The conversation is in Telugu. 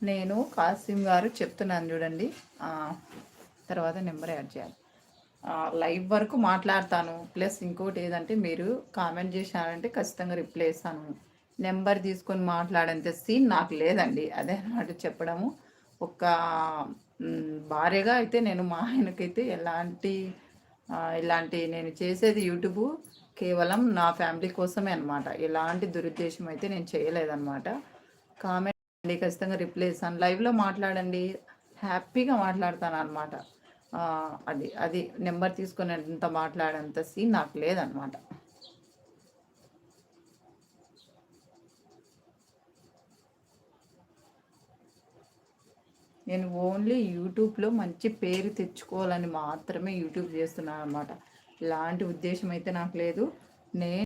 నేను కాసిం గారు చెప్తున్నాను చూడండి. తర్వాత నెంబర్ యాడ్ చేయాలి. లైవ్ వరకు మాట్లాడతాను. ప్లస్ ఇంకోటి ఏదంటే మీరు కామెంట్ చేశారంటే ఖచ్చితంగా రిప్లై ఇస్తాను. నెంబర్ తీసుకొని మాట్లాడేంత సీన్ నాకు లేదండి. అదే అన్నమాట చెప్పడము. ఒక భార్యగా అయితే నేను మా ఆయనకైతే ఇలాంటి నేను చేసేది యూట్యూబ్ కేవలం నా ఫ్యామిలీ కోసమే అనమాట. ఎలాంటి దురుద్దేశం అయితే నేను చేయలేదన్నమాట. కామెంట్ అండి, ఖచ్చితంగా రిప్లై ఇస్తాను. లైవ్లో మాట్లాడండి, హ్యాపీగా మాట్లాడతాను అనమాట. అది నెంబర్ తీసుకొని ఎంత మాట్లాడేంత సీన్ నాకు లేదనమాట. నేను ఓన్లీ యూట్యూబ్లో మంచి పేరు తెచ్చుకోవాలని మాత్రమే యూట్యూబ్ చేస్తున్నాను అనమాట. ఇలాంటి ఉద్దేశం అయితే నాకు లేదు. నేను